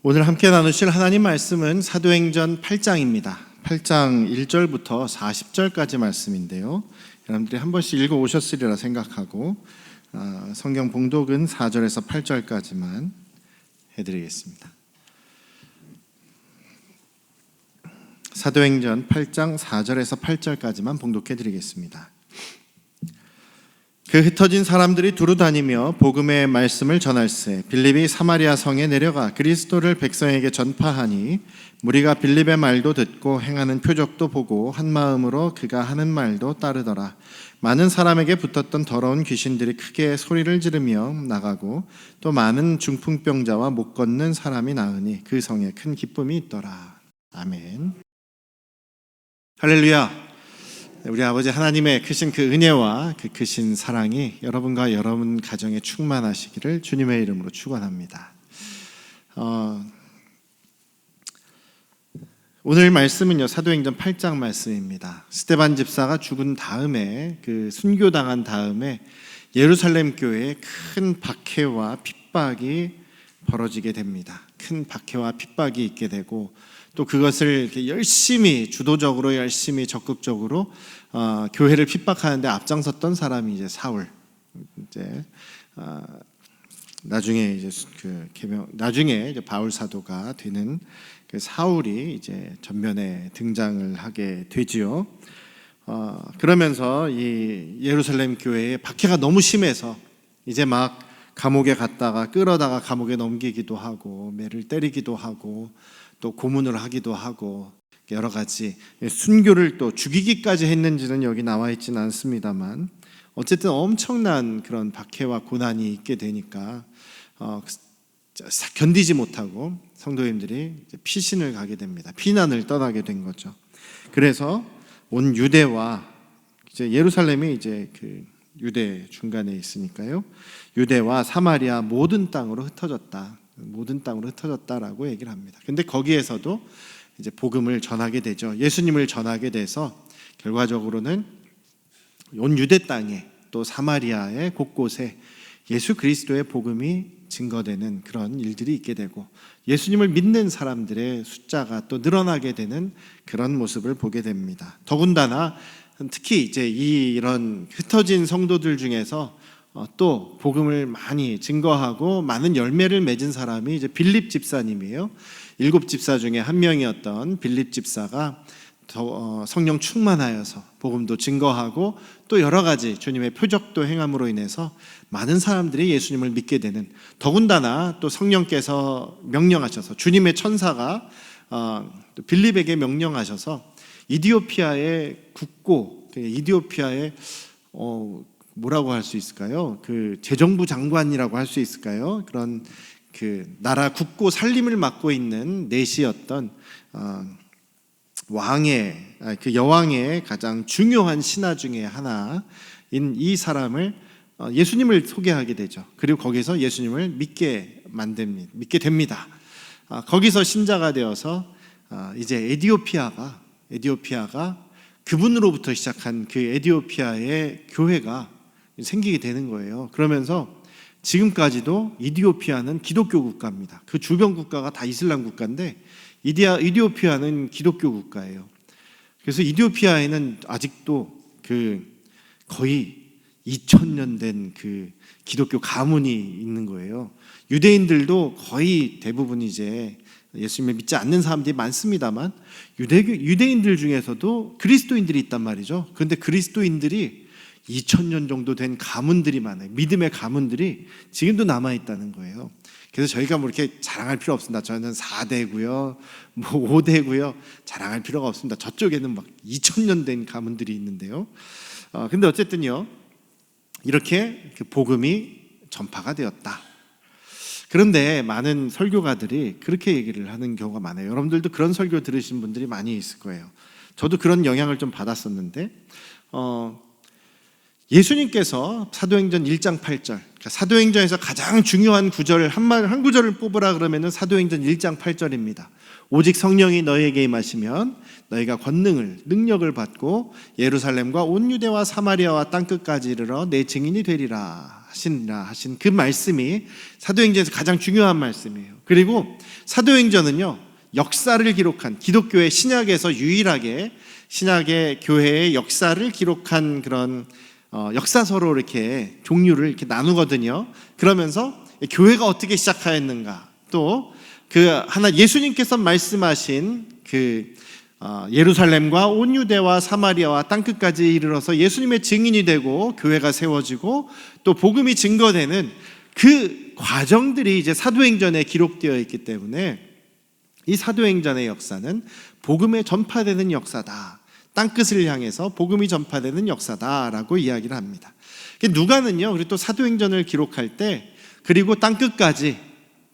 오늘 함께 나누실 하나님 말씀은 사도행전 8장입니다. 8장 1절부터 40절까지 말씀인데요. 여러분들이 한 번씩 읽어오셨으리라 생각하고 성경 봉독은 4절에서 8절까지만 해드리겠습니다. 사도행전 8장 4절에서 8절까지만 봉독해드리겠습니다. 그 흩어진 사람들이 두루 다니며 복음의 말씀을 전할세 빌립이 사마리아 성에 내려가 그리스도를 백성에게 전파하니 무리가 빌립의 말도 듣고 행하는 표적도 보고 한 마음으로 그가 하는 말도 따르더라. 많은 사람에게 붙었던 더러운 귀신들이 크게 소리를 지르며 나가고 또 많은 중풍병자와 못 걷는 사람이 나으니 그 성에 큰 기쁨이 있더라. 아멘. 할렐루야. 우리 아버지 하나님의 크신 그 은혜와 그 크신 사랑이 여러분과 여러분 가정에 충만하시기를 주님의 이름으로 축원합니다. 오늘 말씀은요, 사도행전 8장 말씀입니다. 스데반 집사가 죽은 다음에, 그 순교당한 다음에 예루살렘 교회에 큰 박해와 핍박이 벌어지게 됩니다. 큰 박해와 핍박이 있게 되고 또 그것을 열심히 주도적으로 열심히 적극적으로 교회를 핍박하는데 앞장섰던 사람이 이제 사울. 나중에 이제 바울 사도가 되는 그 사울이 이제 전면에 등장을 하게 되지요. 그러면서 이 예루살렘 교회의 박해가 너무 심해서 이제 막 감옥에 갔다가 끌어다가 감옥에 넘기기도 하고 매를 때리기도 하고 또 고문을 하기도 하고 여러 가지 순교를 또 죽이기까지 했는지는 여기 나와 있지는 않습니다만 어쨌든 엄청난 그런 박해와 고난이 있게 되니까 견디지 못하고 성도님들이 피신을 가게 됩니다. 피난을 떠나게 된 거죠. 그래서 온 유대와 이제 예루살렘이 이제 그 유대 중간에 있으니까요. 유대와 사마리아 모든 땅으로 흩어졌다. 모든 땅으로 흩어졌다라고 얘기를 합니다. 근데 거기에서도 이제 복음을 전하게 되죠. 예수님을 전하게 돼서 결과적으로는 온 유대 땅에 또 사마리아의 곳곳에 예수 그리스도의 복음이 증거되는 그런 일들이 있게 되고 예수님을 믿는 사람들의 숫자가 또 늘어나게 되는 그런 모습을 보게 됩니다. 더군다나 특히 이제 이런 흩어진 성도들 중에서 또 복음을 많이 증거하고 많은 열매를 맺은 사람이 이제 빌립 집사님이에요. 7 집사 중에 한 명이었던 빌립 집사가 성령 충만하여서 복음도 증거하고 또 여러 가지 주님의 표적도 행함으로 인해서 많은 사람들이 예수님을 믿게 되는, 더군다나 또 성령께서 명령하셔서 주님의 천사가 빌립에게 명령하셔서 이디오피아의 국고, 이디오피아의 뭐라고 할 수 있을까요? 그 재정부 장관이라고 할 수 있을까요? 그런 그 나라 국고 살림을 맡고 있는 내시였던 그 여왕의 가장 중요한 신하 중에 하나인 이 사람을 예수님을 소개하게 되죠. 그리고 거기서 예수님을 믿게 됩니다. 거기서 신자가 되어서 이제 에디오피아가 그분으로부터 시작한 그 에디오피아의 교회가 생기게 되는 거예요. 그러면서 지금까지도 이디오피아는 기독교 국가입니다. 그 주변 국가가 다 이슬람 국가인데 이디오피아는 기독교 국가예요. 그래서 이디오피아에는 아직도 그 거의 2000년 된 그 기독교 가문이 있는 거예요. 유대인들도 거의 대부분 이제 예수님을 믿지 않는 사람들이 많습니다만 유대인들 중에서도 그리스도인들이 있단 말이죠. 그런데 그리스도인들이 2000년 정도 된 가문들이 많아요. 믿음의 가문들이 지금도 남아있다는 거예요. 그래서 저희가 뭐 이렇게 자랑할 필요 없습니다. 저는 4대고요, 뭐 5대고요. 자랑할 필요가 없습니다. 저쪽에는 막 2000년 된 가문들이 있는데요. 근데 어쨌든요, 이렇게 그 복음이 전파가 되었다. 그런데 많은 설교가들이 그렇게 얘기를 하는 경우가 많아요. 여러분들도 그런 설교 들으신 분들이 많이 있을 거예요. 저도 그런 영향을 좀 받았었는데 예수님께서 사도행전 1장 8절, 그러니까 사도행전에서 가장 중요한 구절 한 구절을 뽑으라 그러면은 사도행전 1장 8절입니다. 오직 성령이 너희에게 임하시면 너희가 능력을 받고 예루살렘과 온 유대와 사마리아와 땅끝까지 이르러 내 증인이 되리라 하신 그 말씀이 사도행전에서 가장 중요한 말씀이에요. 그리고 사도행전은요, 역사를 기록한, 기독교의 신약에서 유일하게 신약의 교회의 역사를 기록한 그런 역사서로 이렇게 종류를 이렇게 나누거든요. 그러면서 교회가 어떻게 시작하였는가, 또 예수님께서 말씀하신 예루살렘과 온 유대와 사마리아와 땅끝까지 이르러서 예수님의 증인이 되고 교회가 세워지고 또 복음이 증거되는 그 과정들이 이제 사도행전에 기록되어 있기 때문에 이 사도행전의 역사는 복음의 전파되는 역사다, 땅끝을 향해서 복음이 전파되는 역사다라고 이야기를 합니다. 누가는요, 그리고 또 사도행전을 기록할 때 그리고 땅끝까지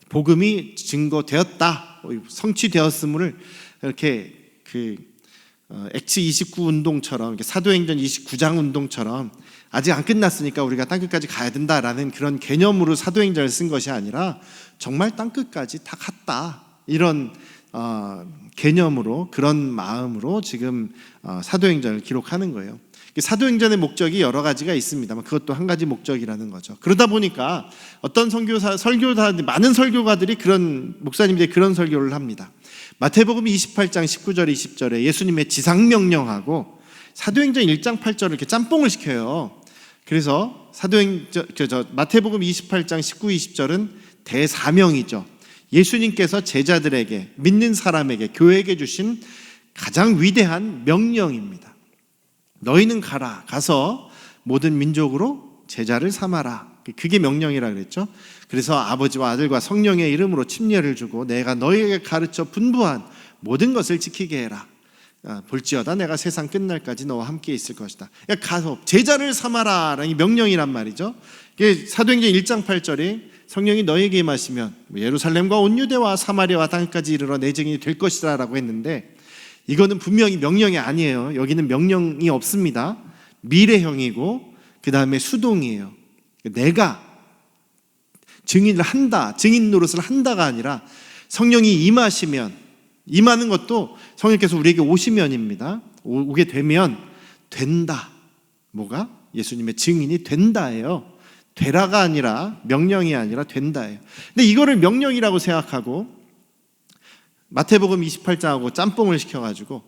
복음이 증거되었다, 성취되었음을 이렇게 액츠 29 운동처럼, 사도행전 29장 운동처럼 아직 안 끝났으니까 우리가 땅끝까지 가야 된다라는 그런 개념으로 사도행전을 쓴 것이 아니라 정말 땅끝까지 다 갔다, 이런 개념으로, 그런 마음으로 지금 사도행전을 기록하는 거예요. 사도행전의 목적이 여러 가지가 있습니다만 그것도 한 가지 목적이라는 거죠. 그러다 보니까 어떤 많은 설교가들이 목사님들이 그런 설교를 합니다. 마태복음 28장 19절 20절에 예수님의 지상명령하고 사도행전 1장 8절을 이렇게 짬뽕을 시켜요. 그래서 마태복음 28장 19, 20절은 대사명이죠. 예수님께서 제자들에게, 믿는 사람에게, 교회에게 주신 가장 위대한 명령입니다. 너희는 가서 모든 민족으로 제자를 삼아라. 그게 명령이라 그랬죠. 그래서 아버지와 아들과 성령의 이름으로 침례를 주고 내가 너희에게 가르쳐 분부한 모든 것을 지키게 해라. 볼지어다 내가 세상 끝날까지 너와 함께 있을 것이다. 가서 제자를 삼아라라는 명령이란 말이죠. 사도행전 1장 8절에 성령이 너희에게 임하시면 예루살렘과 온 유대와 사마리아와 땅까지 이르러 내 증인이 될 것이다 라고 했는데, 이거는 분명히 명령이 아니에요. 여기는 명령이 없습니다. 미래형이고 그 다음에 수동이에요. 내가 증인을 한다, 증인 노릇을 한다가 아니라 성령이 임하시면, 임하는 것도 성령께서 우리에게 오시면입니다. 오게 되면 된다. 뭐가? 예수님의 증인이 된다예요. 되라가 아니라, 명령이 아니라 된다예요. 근데 이거를 명령이라고 생각하고 마태복음 28장하고 짬뽕을 시켜가지고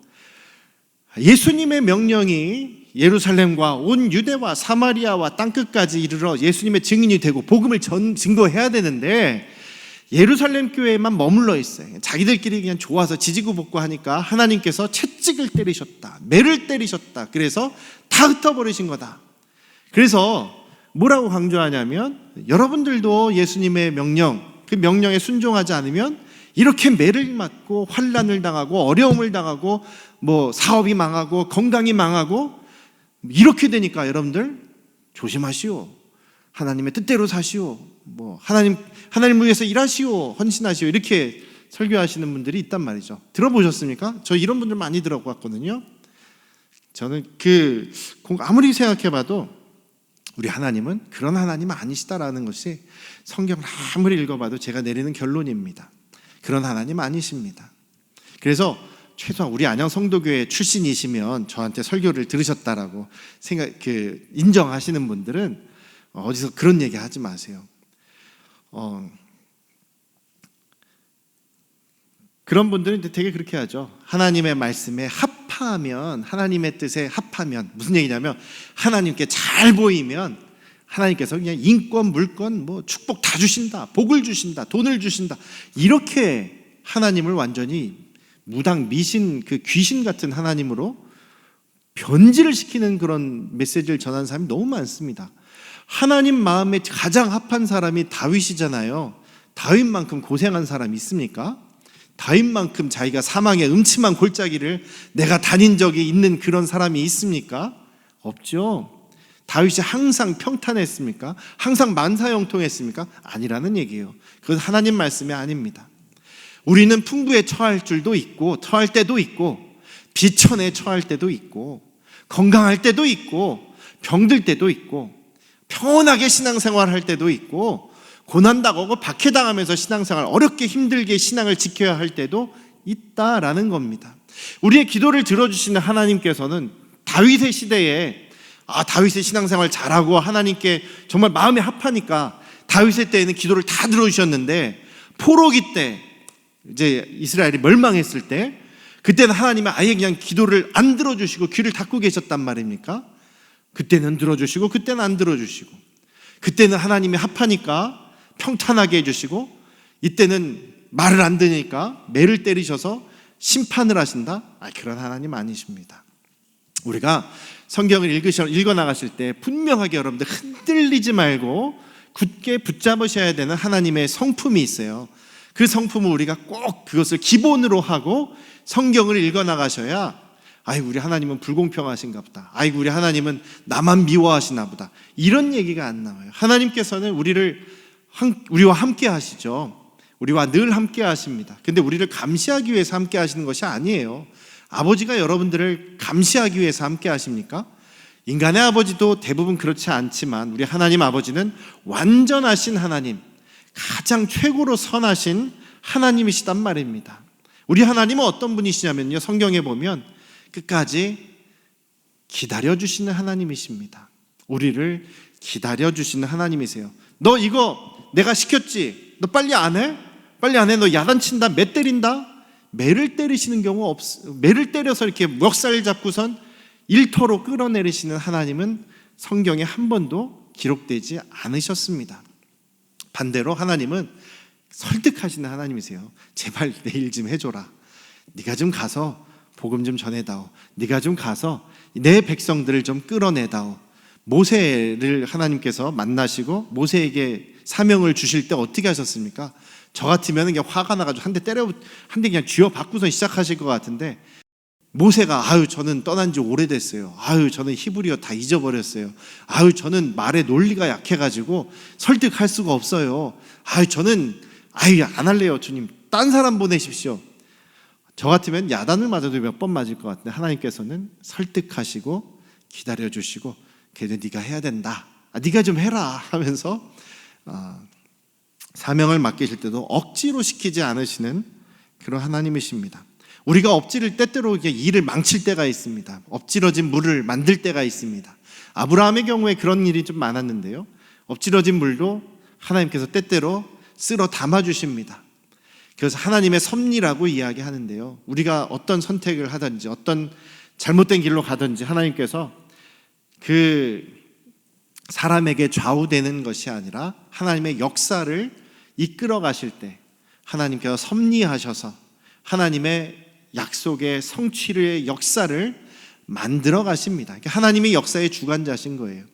예수님의 명령이 예루살렘과 온 유대와 사마리아와 땅끝까지 이르러 예수님의 증인이 되고 복음을 증거해야 되는데 예루살렘 교회에만 머물러 있어요. 자기들끼리 그냥 좋아서 지지고 볶고 하니까 하나님께서 채찍을 때리셨다, 매를 때리셨다. 그래서 다 흩어버리신 거다. 그래서 뭐라고 강조하냐면, 여러분들도 예수님의 명령, 그 명령에 순종하지 않으면 이렇게 매를 맞고 환난을 당하고 어려움을 당하고 사업이 망하고 건강이 망하고 이렇게 되니까 여러분들 조심하시오. 하나님의 뜻대로 사시오. 하나님을 위해서 일하시오. 헌신하시오. 이렇게 설교하시는 분들이 있단 말이죠. 들어보셨습니까? 저 이런 분들 많이 들어봤거든요. 저는 아무리 생각해봐도 우리 하나님은 그런 하나님 아니시다라는 것이 성경을 아무리 읽어봐도 제가 내리는 결론입니다. 그런 하나님 아니십니다. 그래서 최소한 우리 안양 성도교회 출신이시면 저한테 설교를 들으셨다라고 인정하시는 분들은 어디서 그런 얘기 하지 마세요. 그런 분들은 되게 그렇게 하죠. 하나님의 말씀에 합하면, 하나님의 뜻에 합하면, 무슨 얘기냐면 하나님께 잘 보이면 하나님께서 그냥 인권, 물권, 축복 다 주신다, 복을 주신다, 돈을 주신다, 이렇게 하나님을 완전히 무당, 미신, 귀신 같은 하나님으로 변질을 시키는 그런 메시지를 전하는 사람이 너무 많습니다. 하나님 마음에 가장 합한 사람이 다윗이잖아요. 다윗만큼 고생한 사람이 있습니까? 다윗만큼 자기가 사망의 음침한 골짜기를 내가 다닌 적이 있는 그런 사람이 있습니까? 없죠. 다윗이 항상 평탄했습니까? 항상 만사형통했습니까? 아니라는 얘기예요. 그건 하나님 말씀이 아닙니다. 우리는 풍부에 처할 줄도 있고, 처할 때도 있고, 비천에 처할 때도 있고, 건강할 때도 있고, 병들 때도 있고, 평온하게 신앙생활 할 때도 있고, 고난당하고 박해당하면서 신앙생활, 어렵게 힘들게 신앙을 지켜야 할 때도 있다라는 겁니다. 우리의 기도를 들어주시는 하나님께서는 다윗의 시대에 다윗의 신앙생활 잘하고 하나님께 정말 마음에 합하니까 다윗의 때에는 기도를 다 들어주셨는데, 포로기 때 이제 이스라엘이 멸망했을 때 그때는 하나님이 아예 그냥 기도를 안 들어주시고 귀를 닫고 계셨단 말입니까? 그때는 들어주시고 그때는 안 들어주시고, 그때는 하나님이 합하니까 평탄하게 해주시고 이때는 말을 안 듣으니까 매를 때리셔서 심판을 하신다? 그런 하나님 아니십니다. 우리가 성경을 읽어 나가실 때 분명하게 여러분들 흔들리지 말고 굳게 붙잡으셔야 되는 하나님의 성품이 있어요. 그 성품을 우리가 꼭 그것을 기본으로 하고 성경을 읽어 나가셔야, 아이고 우리 하나님은 불공평하신가 보다, 아이고 우리 하나님은 나만 미워하시나 보다, 이런 얘기가 안 나와요. 하나님께서는 우리와 함께 하시죠. 우리와 늘 함께 하십니다. 근데 우리를 감시하기 위해서 함께 하시는 것이 아니에요. 아버지가 여러분들을 감시하기 위해서 함께 하십니까? 인간의 아버지도 대부분 그렇지 않지만 우리 하나님 아버지는 완전하신 하나님, 가장 최고로 선하신 하나님이시단 말입니다. 우리 하나님은 어떤 분이시냐면요, 성경에 보면 끝까지 기다려주시는 하나님이십니다. 우리를 기다려주시는 하나님이세요. 너 이거 내가 시켰지? 너 빨리 안 해? 빨리 안 해? 너 야단친다? 매 때린다? 매를 때리시는 경우 매를 때려서 이렇게 멱살 잡고선 일터로 끌어내리시는 하나님은 성경에 한 번도 기록되지 않으셨습니다. 반대로 하나님은 설득하시는 하나님이세요. 제발 내 일 좀 해줘라. 네가 좀 가서 복음 좀 전해다오. 네가 좀 가서 내 백성들을 좀 끌어내다오. 모세를 하나님께서 만나시고 모세에게 사명을 주실 때 어떻게 하셨습니까? 저 같으면 그냥 화가 나가지고 한 대 그냥 쥐어 받고서 시작하실 것 같은데, 모세가 저는 떠난 지 오래됐어요. 저는 히브리어 다 잊어버렸어요. 저는 말의 논리가 약해가지고 설득할 수가 없어요. 저는 안 할래요. 주님, 딴 사람 보내십시오. 저 같으면 야단을 맞아도 몇 번 맞을 것 같은데 하나님께서는 설득하시고 기다려주시고, 그래도 네가 해야 된다, 네가 좀 해라 하면서 사명을 맡기실 때도 억지로 시키지 않으시는 그런 하나님이십니다. 우리가 엎지를 때때로 일을 망칠 때가 있습니다. 엎질러진 물을 만들 때가 있습니다. 아브라함의 경우에 그런 일이 좀 많았는데요, 엎질러진 물도 하나님께서 때때로 쓸어 담아주십니다. 그래서 하나님의 섭리라고 이야기하는데요, 우리가 어떤 선택을 하든지 어떤 잘못된 길로 가든지 하나님께서 그 사람에게 좌우되는 것이 아니라 하나님의 역사를 이끌어 가실 때 하나님께서 섭리하셔서 하나님의 약속의 성취의 역사를 만들어 가십니다. 하나님이 역사의 주관자신 거예요.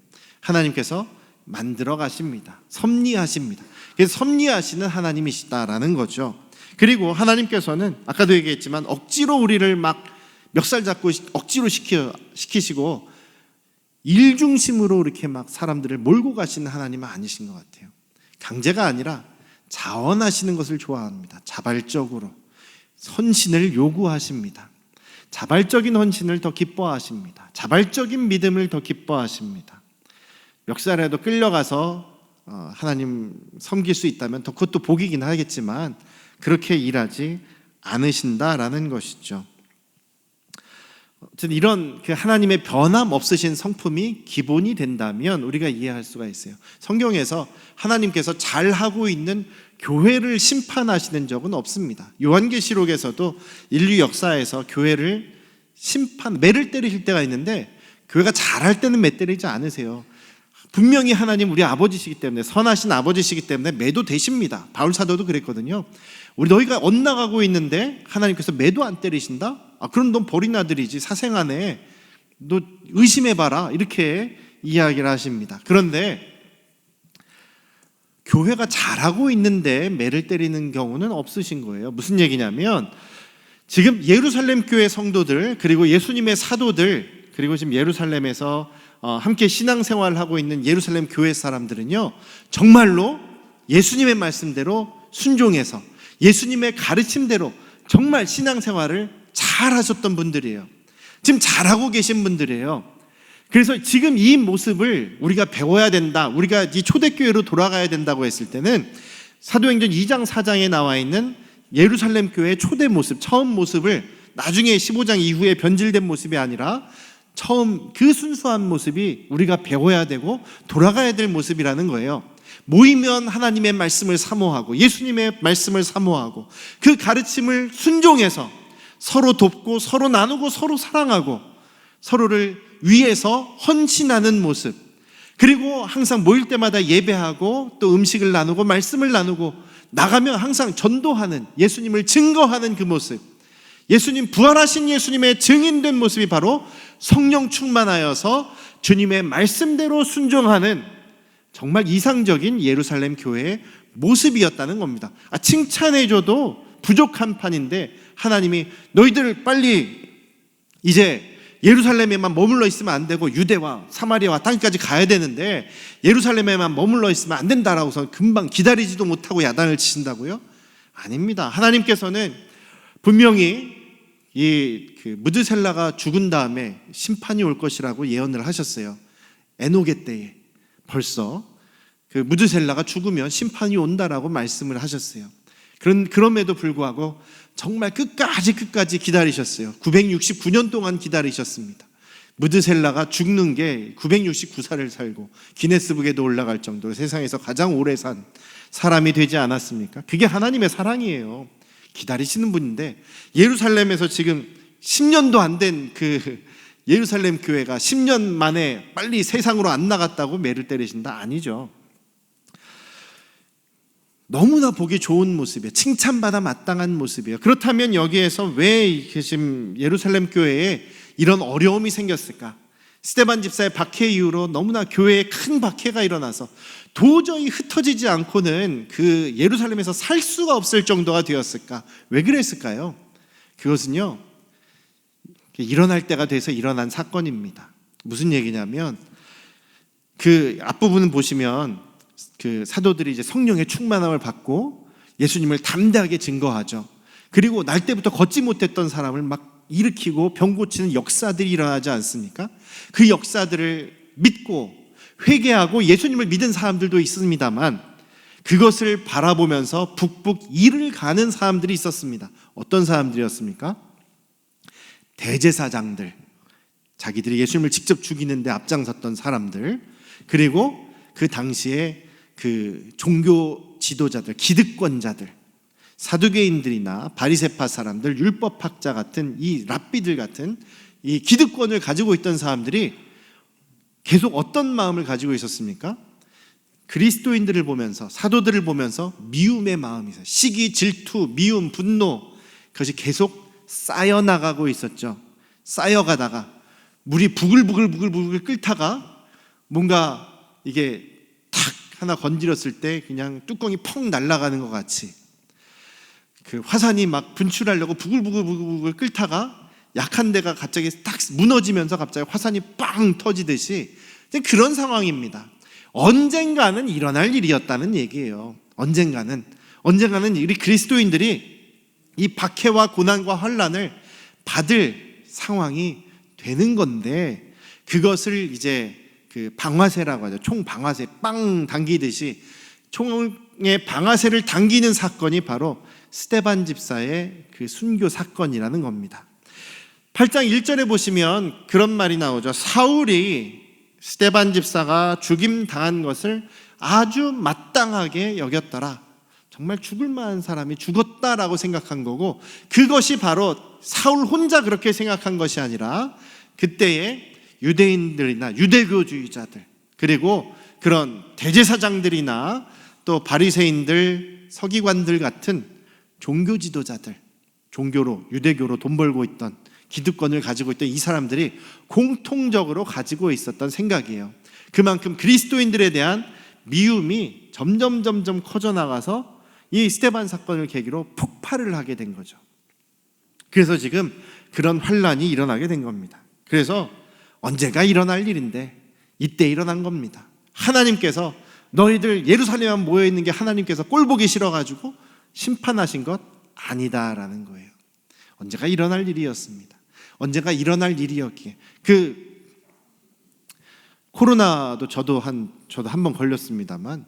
하나님께서 만들어 가십니다. 섭리하십니다. 그래서 섭리하시는 하나님이시다라는 거죠. 그리고 하나님께서는 아까도 얘기했지만 억지로 우리를 막 멱살 잡고 억지로 시키시고 일 중심으로 이렇게 막 사람들을 몰고 가시는 하나님은 아니신 것 같아요. 강제가 아니라 자원하시는 것을 좋아합니다. 자발적으로 헌신을 요구하십니다. 자발적인 헌신을 더 기뻐하십니다. 자발적인 믿음을 더 기뻐하십니다. 멱살에도 끌려가서 하나님 섬길 수 있다면 더 그것도 복이긴 하겠지만 그렇게 일하지 않으신다라는 것이죠. 어쨌든 이런 그 하나님의 변함 없으신 성품이 기본이 된다면 우리가 이해할 수가 있어요. 성경에서 하나님께서 잘하고 있는 교회를 심판하시는 적은 없습니다. 요한계시록에서도 인류 역사에서 교회를 매를 때리실 때가 있는데 교회가 잘할 때는 매 때리지 않으세요. 분명히 하나님 우리 아버지시기 때문에, 선하신 아버지시기 때문에 매도 되십니다. 바울 사도도 그랬거든요. 너희가 엇나가고 있는데 하나님께서 매도 안 때리신다? 그럼 넌 버린 아들이지, 사생아네, 너 의심해봐라, 이렇게 이야기를 하십니다. 그런데 교회가 잘하고 있는데 매를 때리는 경우는 없으신 거예요. 무슨 얘기냐면 지금 예루살렘 교회 성도들, 그리고 예수님의 사도들, 그리고 지금 예루살렘에서 함께 신앙생활을 하고 있는 예루살렘 교회 사람들은요, 정말로 예수님의 말씀대로 순종해서 예수님의 가르침대로 정말 신앙생활을 잘 하셨던 분들이에요. 지금 잘하고 계신 분들이에요. 그래서 지금 이 모습을 우리가 배워야 된다, 우리가 이 초대교회로 돌아가야 된다고 했을 때는 사도행전 2장 4장에 나와 있는 예루살렘 교회의 초대 모습, 처음 모습을 나중에 15장 이후에 변질된 모습이 아니라 처음 그 순수한 모습이 우리가 배워야 되고 돌아가야 될 모습이라는 거예요. 모이면 하나님의 말씀을 사모하고 예수님의 말씀을 사모하고 그 가르침을 순종해서 서로 돕고 서로 나누고 서로 사랑하고 서로를 위해서 헌신하는 모습, 그리고 항상 모일 때마다 예배하고 또 음식을 나누고 말씀을 나누고 나가면 항상 전도하는, 예수님을 증거하는 그 모습, 예수님, 부활하신 예수님의 증인된 모습이 바로 성령 충만하여서 주님의 말씀대로 순종하는 정말 이상적인 예루살렘 교회의 모습이었다는 겁니다. 칭찬해줘도 부족한 판인데 하나님이 너희들 빨리 이제 예루살렘에만 머물러 있으면 안 되고 유대와 사마리아와 땅까지 가야 되는데 예루살렘에만 머물러 있으면 안 된다라고서 금방 기다리지도 못하고 야단을 치신다고요? 아닙니다. 하나님께서는 분명히 그 무드셀라가 죽은 다음에 심판이 올 것이라고 예언을 하셨어요. 에노게 때에 벌써 그 무드셀라가 죽으면 심판이 온다라고 말씀을 하셨어요. 그럼에도 불구하고 정말 끝까지 기다리셨어요. 969년 동안 기다리셨습니다. 무드셀라가 죽는 게 969살을 살고 기네스북에도 올라갈 정도로 세상에서 가장 오래 산 사람이 되지 않았습니까? 그게 하나님의 사랑이에요. 기다리시는 분인데 예루살렘에서 지금 10년도 안 된 그 예루살렘 교회가 10년 만에 빨리 세상으로 안 나갔다고 매를 때리신다? 아니죠. 너무나 보기 좋은 모습이에요. 칭찬받아 마땅한 모습이에요. 그렇다면 여기에서 왜 지금 예루살렘 교회에 이런 어려움이 생겼을까? 스데반 집사의 박해 이후로 너무나 교회에 큰 박해가 일어나서 도저히 흩어지지 않고는 그 예루살렘에서 살 수가 없을 정도가 되었을까? 왜 그랬을까요? 그것은요, 일어날 때가 돼서 일어난 사건입니다. 무슨 얘기냐면 그 앞부분을 보시면 그 사도들이 이제 성령의 충만함을 받고 예수님을 담대하게 증거하죠. 그리고 날 때부터 걷지 못했던 사람을 막 일으키고 병 고치는 역사들이 일어나지 않습니까? 그 역사들을 믿고 회개하고 예수님을 믿은 사람들도 있습니다만 그것을 바라보면서 북북 이를 가는 사람들이 있었습니다. 어떤 사람들이었습니까? 대제사장들, 자기들이 예수님을 직접 죽이는데 앞장섰던 사람들, 그리고 그 당시에 그 종교 지도자들, 기득권자들, 사두개인들이나 바리새파 사람들, 율법학자 같은 이 랍비들 같은 이 기득권을 가지고 있던 사람들이 계속 어떤 마음을 가지고 있었습니까? 그리스도인들을 보면서, 사도들을 보면서 미움의 마음이 있어요. 시기, 질투, 미움, 분노, 그것이 계속 쌓여나가고 있었죠. 쌓여가다가 물이 부글부글 끓다가 뭔가 이게 탁 하나 건드렸을 때 그냥 뚜껑이 펑 날아가는 것 같이 그 화산이 막 분출하려고 부글부글 끓다가 약한 데가 갑자기 딱 무너지면서 갑자기 화산이 빵 터지듯이 그런 상황입니다. 언젠가는 일어날 일이었다는 얘기예요. 언젠가는 우리 그리스도인들이 이 박해와 고난과 환난을 받을 상황이 되는 건데 그것을 이제 그 방아쇠라고 하죠. 총 방아쇠 빵 당기듯이 총의 방아쇠를 당기는 사건이 바로 스데반 집사의 그 순교 사건이라는 겁니다. 8장 1절에 보시면 그런 말이 나오죠. 사울이 스데반 집사가 죽임 당한 것을 아주 마땅하게 여겼더라. 정말 죽을 만한 사람이 죽었다라고 생각한 거고, 그것이 바로 사울 혼자 그렇게 생각한 것이 아니라 그때의 유대인들이나 유대교주의자들, 그리고 그런 대제사장들이나 또 바리새인들, 서기관들 같은 종교 지도자들, 종교로 유대교로 돈 벌고 있던 기득권을 가지고 있던 이 사람들이 공통적으로 가지고 있었던 생각이에요. 그만큼 그리스도인들에 대한 미움이 점점 커져나가서 이 스데반 사건을 계기로 폭발을 하게 된 거죠. 그래서 지금 그런 환란이 일어나게 된 겁니다. 그래서 언제가 일어날 일인데 이때 일어난 겁니다. 하나님께서 너희들 예루살렘에 모여있는 게 하나님께서 꼴보기 싫어가지고 심판하신 것 아니다라는 거예요. 언제가 일어날 일이었습니다. 언제가 일어날 일이었기에 코로나도 저도 한 번 걸렸습니다만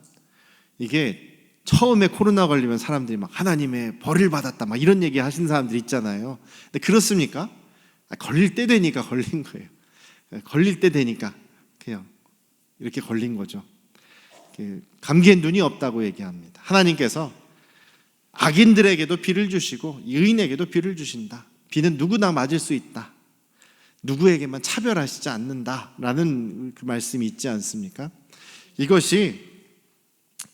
이게 처음에 코로나 걸리면 사람들이 막 하나님의 벌을 받았다 막 이런 얘기 하시는 사람들 있잖아요. 근데 그렇습니까? 걸릴 때 되니까 걸린 거예요. 걸릴 때 되니까 그냥 이렇게 걸린 거죠. 감기에 눈이 없다고 얘기합니다. 하나님께서 악인들에게도 비를 주시고 의인에게도 비를 주신다. 비는 누구나 맞을 수 있다. 누구에게만 차별하시지 않는다라는 그 말씀이 있지 않습니까? 이것이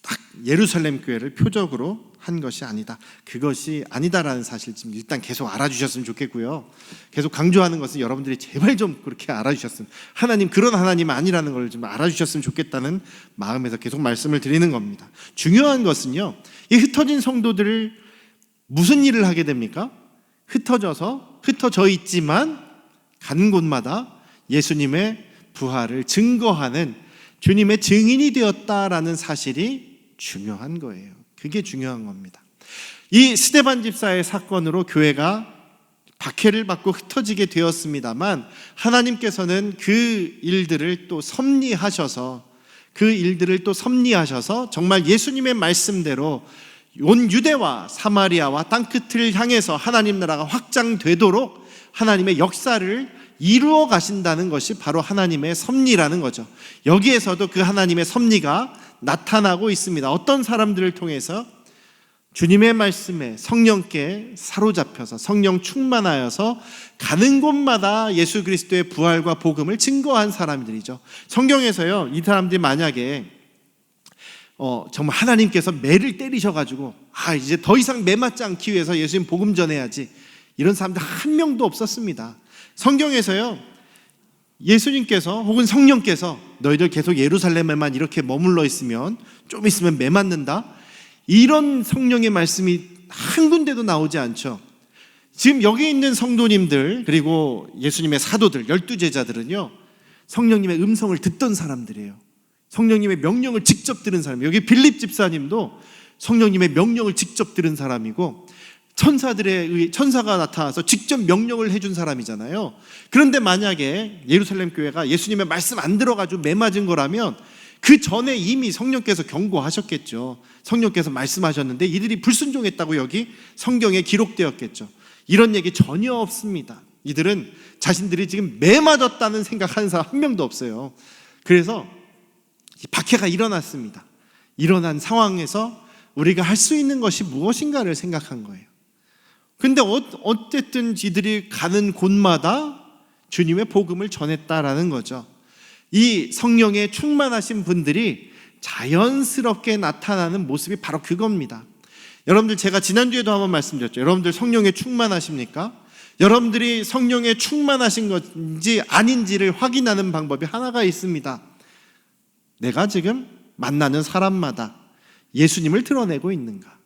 딱 예루살렘 교회를 표적으로 한 것이 아니다. 그것이 아니다라는 사실 좀 일단 계속 알아주셨으면 좋겠고요. 계속 강조하는 것은 여러분들이 제발 좀 그렇게 알아주셨으면, 하나님 그런 하나님 아니라는 걸 좀 알아주셨으면 좋겠다는 마음에서 계속 말씀을 드리는 겁니다. 중요한 것은요, 이 흩어진 성도들을 무슨 일을 하게 됩니까? 흩어져 있지만 가는 곳마다 예수님의 부활을 증거하는 주님의 증인이 되었다라는 사실이 중요한 거예요. 그게 중요한 겁니다. 이 스데반 집사의 사건으로 교회가 박해를 받고 흩어지게 되었습니다만, 하나님께서는 그 일들을 또 섭리하셔서 정말 예수님의 말씀대로 온 유대와 사마리아와 땅끝을 향해서 하나님 나라가 확장되도록 하나님의 역사를 이루어 가신다는 것이 바로 하나님의 섭리라는 거죠. 여기에서도 그 하나님의 섭리가 나타나고 있습니다. 어떤 사람들을 통해서? 주님의 말씀에 성령께 사로잡혀서 성령 충만하여서 가는 곳마다 예수 그리스도의 부활과 복음을 증거한 사람들이죠. 성경에서요, 이 사람들이 만약에 정말 하나님께서 매를 때리셔가지고 이제 더 이상 매 맞지 않기 위해서 예수님 복음 전해야지, 이런 사람들 한 명도 없었습니다. 성경에서요, 예수님께서 혹은 성령께서 너희들 계속 예루살렘에만 이렇게 머물러 있으면 좀 있으면 매 맞는다, 이런 성령의 말씀이 한 군데도 나오지 않죠. 지금 여기 있는 성도님들 그리고 예수님의 사도들 12제자들은요 성령님의 음성을 듣던 사람들이에요. 성령님의 명령을 직접 들은 사람이에요. 여기 빌립 집사님도 성령님의 명령을 직접 들은 사람이고, 천사가 나타나서 직접 명령을 해준 사람이잖아요. 그런데 만약에 예루살렘 교회가 예수님의 말씀 안 들어가지고 매 맞은 거라면 그 전에 이미 성령께서 경고하셨겠죠. 성령께서 말씀하셨는데 이들이 불순종했다고 여기 성경에 기록되었겠죠. 이런 얘기 전혀 없습니다. 이들은 자신들이 지금 매 맞았다는 생각하는 사람 한 명도 없어요. 그래서 박해가 일어났습니다. 일어난 상황에서 우리가 할 수 있는 것이 무엇인가를 생각한 거예요. 근데 어쨌든 이들이 가는 곳마다 주님의 복음을 전했다라는 거죠. 이 성령에 충만하신 분들이 자연스럽게 나타나는 모습이 바로 그겁니다. 여러분들, 제가 지난주에도 한번 말씀드렸죠. 여러분들 성령에 충만하십니까? 여러분들이 성령에 충만하신 건지 아닌지를 확인하는 방법이 하나가 있습니다. 내가 지금 만나는 사람마다 예수님을 드러내고 있는가?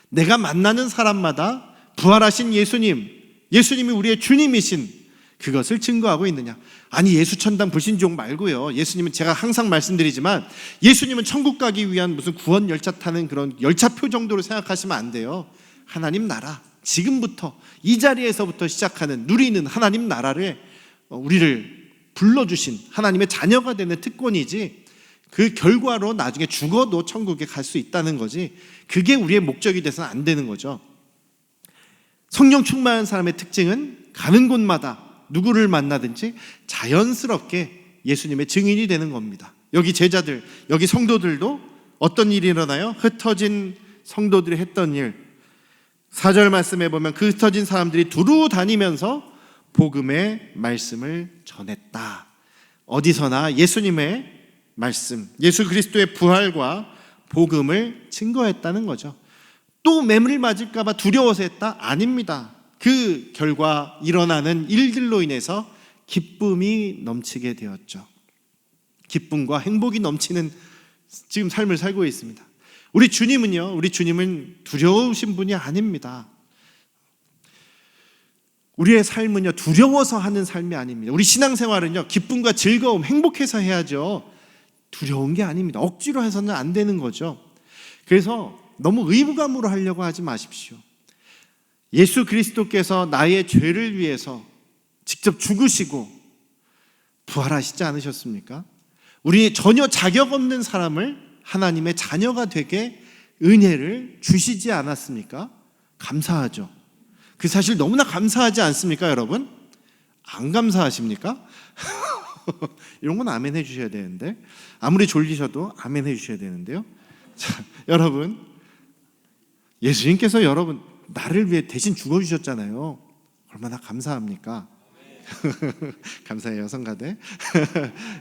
내가 만나는 사람마다 부활하신 예수님이 우리의 주님이신 그것을 증거하고 있느냐? 아니, 예수천당 불신종 말고요. 예수님은, 제가 항상 말씀드리지만, 예수님은 천국 가기 위한 무슨 구원 열차 타는 그런 열차표 정도로 생각하시면 안 돼요. 하나님 나라, 지금부터 이 자리에서부터 시작하는 누리는 하나님 나라를 우리를 불러주신 하나님의 자녀가 되는 특권이지, 그 결과로 나중에 죽어도 천국에 갈 수 있다는 거지, 그게 우리의 목적이 돼서는 안 되는 거죠. 성령 충만한 사람의 특징은 가는 곳마다 누구를 만나든지 자연스럽게 예수님의 증인이 되는 겁니다. 여기 제자들, 여기 성도들도 어떤 일이 일어나요? 흩어진 성도들이 했던 일, 4절 말씀에 보면 그 흩어진 사람들이 두루 다니면서 복음의 말씀을 전했다. 어디서나 예수님의 말씀, 예수 그리스도의 부활과 복음을 증거했다는 거죠. 또 매를 맞을까 봐 두려워서 했다? 아닙니다. 그 결과 일어나는 일들로 인해서 기쁨이 넘치게 되었죠. 기쁨과 행복이 넘치는 지금 삶을 살고 있습니다. 우리 주님은 두려우신 분이 아닙니다. 우리의 삶은요, 두려워서 하는 삶이 아닙니다. 우리 신앙생활은요, 기쁨과 즐거움, 행복해서 해야죠. 두려운 게 아닙니다. 억지로 해서는 안 되는 거죠. 그래서 너무 의무감으로 하려고 하지 마십시오. 예수 그리스도께서 나의 죄를 위해서 직접 죽으시고 부활하시지 않으셨습니까? 우리 전혀 자격 없는 사람을 하나님의 자녀가 되게 은혜를 주시지 않았습니까? 감사하죠. 그 사실 너무나 감사하지 않습니까, 여러분? 안 감사하십니까? 이런 건 아멘 해주셔야 되는데, 아무리 졸리셔도 아멘 해주셔야 되는데요. 자, 여러분, 예수님께서 여러분 나를 위해 대신 죽어주셨잖아요. 얼마나 감사합니까? 감사해요, 성가대.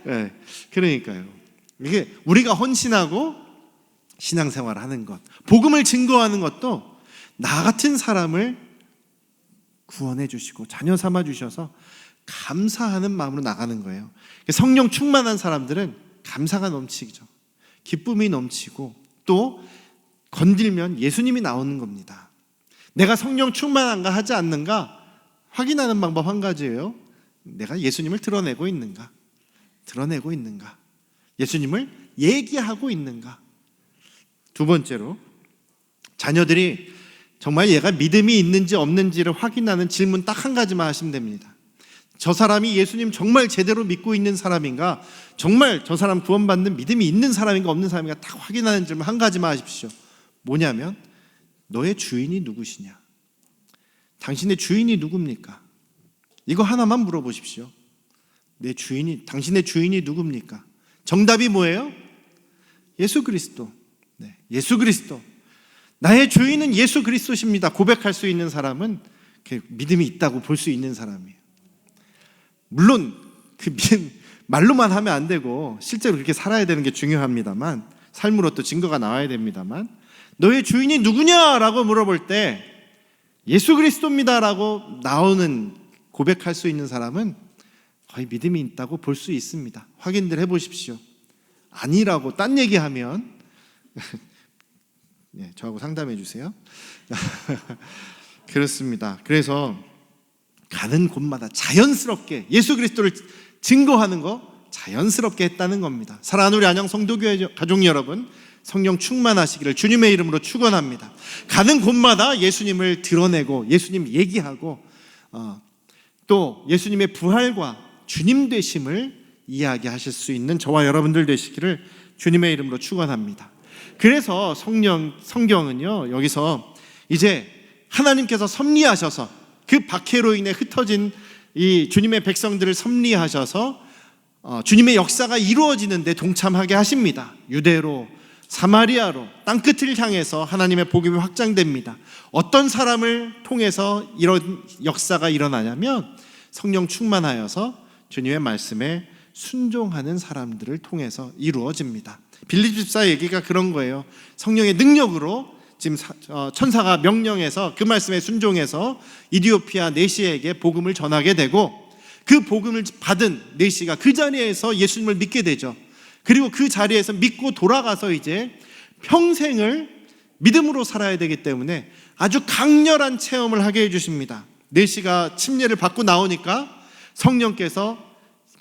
네, 그러니까요. 이게 우리가 헌신하고 신앙생활을 하는 것, 복음을 증거하는 것도 나 같은 사람을 구원해 주시고 자녀 삼아 주셔서 감사하는 마음으로 나가는 거예요. 성령 충만한 사람들은 감사가 넘치죠. 기쁨이 넘치고 또 건들면 예수님이 나오는 겁니다. 내가 성령 충만한가 하지 않는가 확인하는 방법 한 가지예요. 내가 예수님을 드러내고 있는가? 드러내고 있는가? 예수님을 얘기하고 있는가? 두 번째로, 자녀들이 정말 얘가 믿음이 있는지 없는지를 확인하는 질문 딱 한 가지만 하시면 됩니다. 저 사람이 예수님 정말 제대로 믿고 있는 사람인가, 정말 저 사람 구원받는 믿음이 있는 사람인가 없는 사람인가 딱 확인하는 질문 한 가지만 하십시오. 뭐냐면, 너의 주인이 누구시냐? 당신의 주인이 누굽니까? 이거 하나만 물어보십시오. 당신의 주인이 누굽니까? 정답이 뭐예요? 예수 그리스도. 네, 예수 그리스도. 나의 주인은 예수 그리스도십니다. 고백할 수 있는 사람은 믿음이 있다고 볼 수 있는 사람이에요. 물론 그 말로만 하면 안 되고 실제로 그렇게 살아야 되는 게 중요합니다만, 삶으로 또 증거가 나와야 됩니다만, 너의 주인이 누구냐라고 물어볼 때 예수 그리스도입니다라고 나오는 고백할 수 있는 사람은 거의 믿음이 있다고 볼 수 있습니다. 확인들 해보십시오. 아니라고 딴 얘기하면 네, 저하고 상담해 주세요. 그렇습니다. 그래서 가는 곳마다 자연스럽게 예수 그리스도를 증거하는 거 자연스럽게 했다는 겁니다. 사랑하는 우리 안양 성도교회 가족 여러분, 성령 충만하시기를 주님의 이름으로 축원합니다. 가는 곳마다 예수님을 드러내고 예수님 얘기하고 또 예수님의 부활과 주님 되심을 이야기하실 수 있는 저와 여러분들 되시기를 주님의 이름으로 축원합니다. 그래서 성경은요, 여기서 이제 하나님께서 섭리하셔서 그 박해로 인해 흩어진 이 주님의 백성들을 섭리하셔서 주님의 역사가 이루어지는데 동참하게 하십니다. 유대로, 사마리아로 땅끝을 향해서 하나님의 복음이 확장됩니다. 어떤 사람을 통해서 이런 역사가 일어나냐면 성령 충만하여서 주님의 말씀에 순종하는 사람들을 통해서 이루어집니다. 빌립 집사 얘기가 그런 거예요. 성령의 능력으로 지금 천사가 명령해서 그 말씀에 순종해서 이디오피아 네시에게 복음을 전하게 되고, 그 복음을 받은 네시가 그 자리에서 예수님을 믿게 되죠. 그리고 그 자리에서 믿고 돌아가서 이제 평생을 믿음으로 살아야 되기 때문에 아주 강렬한 체험을 하게 해주십니다. 네시가 침례를 받고 나오니까 성령께서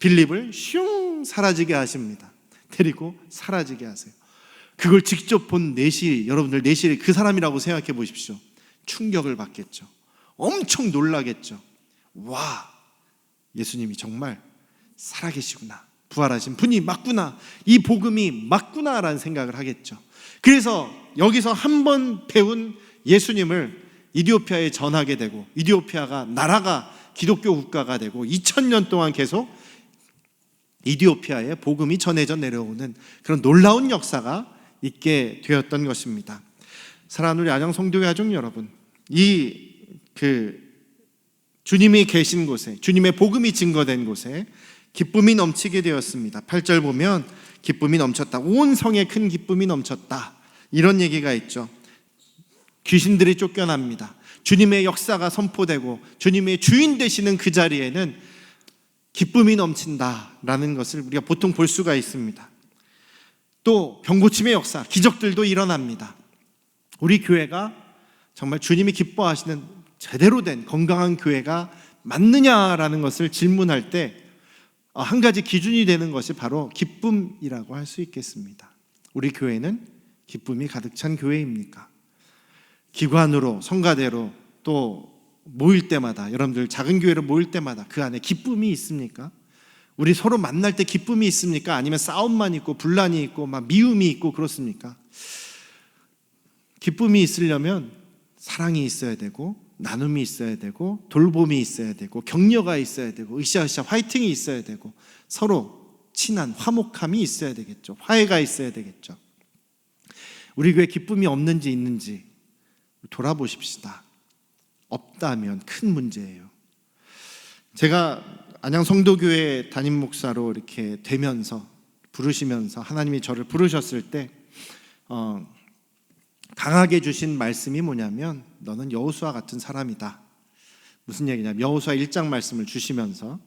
빌립을 슝 사라지게 하십니다. 데리고 사라지게 하세요. 그걸 직접 본 네시, 여러분들 네시를 그 사람이라고 생각해 보십시오. 충격을 받겠죠. 엄청 놀라겠죠. 와, 예수님이 정말 살아계시구나, 부활하신 분이 맞구나, 이 복음이 맞구나라는 생각을 하겠죠. 그래서 여기서 한 번 배운 예수님을 이디오피아에 전하게 되고, 이디오피아가 나라가 기독교 국가가 되고 2000년 동안 계속 이디오피아에 복음이 전해져 내려오는 그런 놀라운 역사가 있게 되었던 것입니다. 사랑하는 우리 안양 성도교 가족 여러분, 주님이 계신 곳에, 주님의 복음이 증거된 곳에 기쁨이 넘치게 되었습니다. 8절 보면 기쁨이 넘쳤다, 온 성에 큰 기쁨이 넘쳤다, 이런 얘기가 있죠. 귀신들이 쫓겨납니다. 주님의 역사가 선포되고 주님의 주인 되시는 그 자리에는 기쁨이 넘친다라는 것을 우리가 보통 볼 수가 있습니다. 또 병고침의 역사, 기적들도 일어납니다. 우리 교회가 정말 주님이 기뻐하시는 제대로 된 건강한 교회가 맞느냐라는 것을 질문할 때 한 가지 기준이 되는 것이 바로 기쁨이라고 할 수 있겠습니다. 우리 교회는 기쁨이 가득 찬 교회입니까? 기관으로, 성가대로 또 모일 때마다, 여러분들 작은 교회로 모일 때마다 그 안에 기쁨이 있습니까? 우리 서로 만날 때 기쁨이 있습니까? 아니면 싸움만 있고 분란이 있고 막 미움이 있고 그렇습니까? 기쁨이 있으려면 사랑이 있어야 되고 나눔이 있어야 되고 돌봄이 있어야 되고 격려가 있어야 되고 으쌰으쌰 화이팅이 있어야 되고 서로 친한 화목함이 있어야 되겠죠. 화해가 있어야 되겠죠. 우리 교회 기쁨이 없는지 있는지 돌아보십시다. 없다면 큰 문제예요. 제가 안양 성도교회 담임 목사로 이렇게 되면서 부르시면서 하나님이 저를 부르셨을 때 강하게 주신 말씀이 뭐냐면 너는 여호수아 같은 사람이다. 무슨 얘기냐면 여호수아 1장 말씀을 주시면서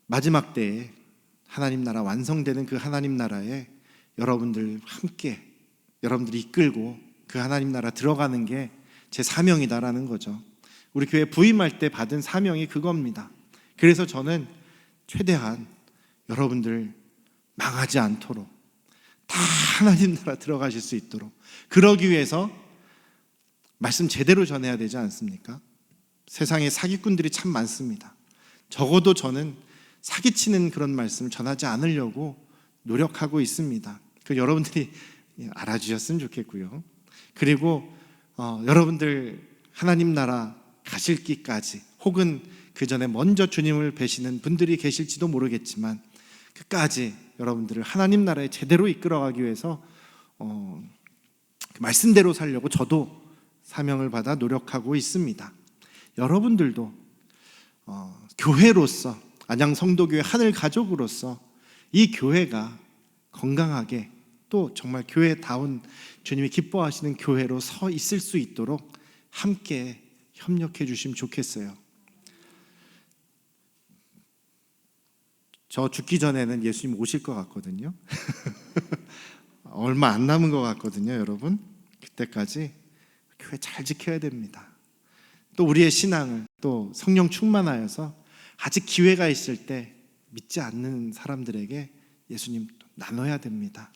마지막 때에 하나님 나라 완성되는 그 하나님 나라에 여러분들 함께 여러분들이 이끌고 그 하나님 나라 들어가는 게 제 사명이다라는 거죠. 우리 교회 부임할 때 받은 사명이 그겁니다. 그래서 저는 최대한 여러분들 망하지 않도록 다 하나님 나라 들어가실 수 있도록 그러기 위해서 말씀 제대로 전해야 되지 않습니까? 세상에 사기꾼들이 참 많습니다. 적어도 저는 사기치는 그런 말씀을 전하지 않으려고 노력하고 있습니다. 그 여러분들이 알아주셨으면 좋겠고요. 그리고 여러분들 하나님 나라 가실 길까지 혹은 그 전에 먼저 주님을 뵈시는 분들이 계실지도 모르겠지만 끝까지 여러분들을 하나님 나라에 제대로 이끌어가기 위해서 그 말씀대로 살려고 저도 사명을 받아 노력하고 있습니다. 여러분들도 교회로서 안양 성도교회 하늘 가족으로서 이 교회가 건강하게 또 정말 교회다운 주님이 기뻐하시는 교회로 서 있을 수 있도록 함께 협력해 주시면 좋겠어요. 저 죽기 전에는 예수님 오실 것 같거든요. 얼마 안 남은 것 같거든요, 여러분. 그때까지 교회 잘 지켜야 됩니다. 또 우리의 신앙을 또 성령 충만하여서 아직 기회가 있을 때 믿지 않는 사람들에게 예수님 나눠야 됩니다.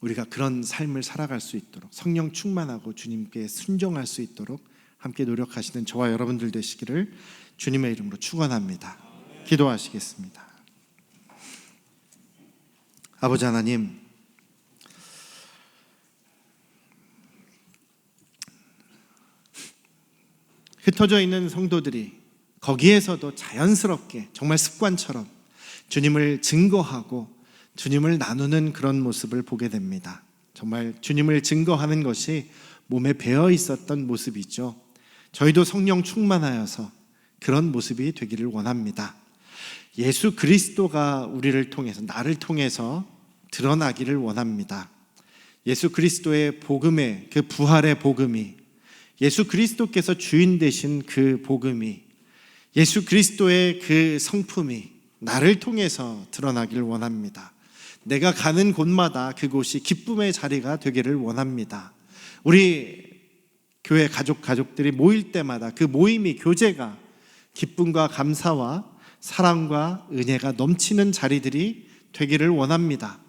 우리가 그런 삶을 살아갈 수 있도록 성령 충만하고 주님께 순종할 수 있도록 함께 노력하시는 저와 여러분들 되시기를 주님의 이름으로 축원합니다. 기도하시겠습니다. 아버지 하나님, 흩어져 있는 성도들이 거기에서도 자연스럽게 정말 습관처럼 주님을 증거하고 주님을 나누는 그런 모습을 보게 됩니다. 정말 주님을 증거하는 것이 몸에 배어 있었던 모습이죠. 저희도 성령 충만하여서 그런 모습이 되기를 원합니다. 예수 그리스도가 우리를 통해서 나를 통해서 드러나기를 원합니다. 예수 그리스도의 복음의 그 부활의 복음이 예수 그리스도께서 주인 되신 그 복음이 예수 그리스도의 그 성품이 나를 통해서 드러나기를 원합니다. 내가 가는 곳마다 그곳이 기쁨의 자리가 되기를 원합니다. 우리 교회 가족들이 모일 때마다 그 모임이 교제가 기쁨과 감사와 사랑과 은혜가 넘치는 자리들이 되기를 원합니다.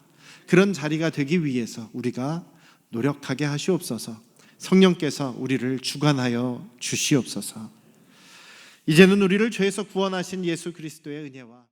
그런 자리가 되기 위해서 우리가 노력하게 하시옵소서. 성령께서 우리를 주관하여 주시옵소서. 이제는 우리를 죄에서 구원하신 예수 그리스도의 은혜와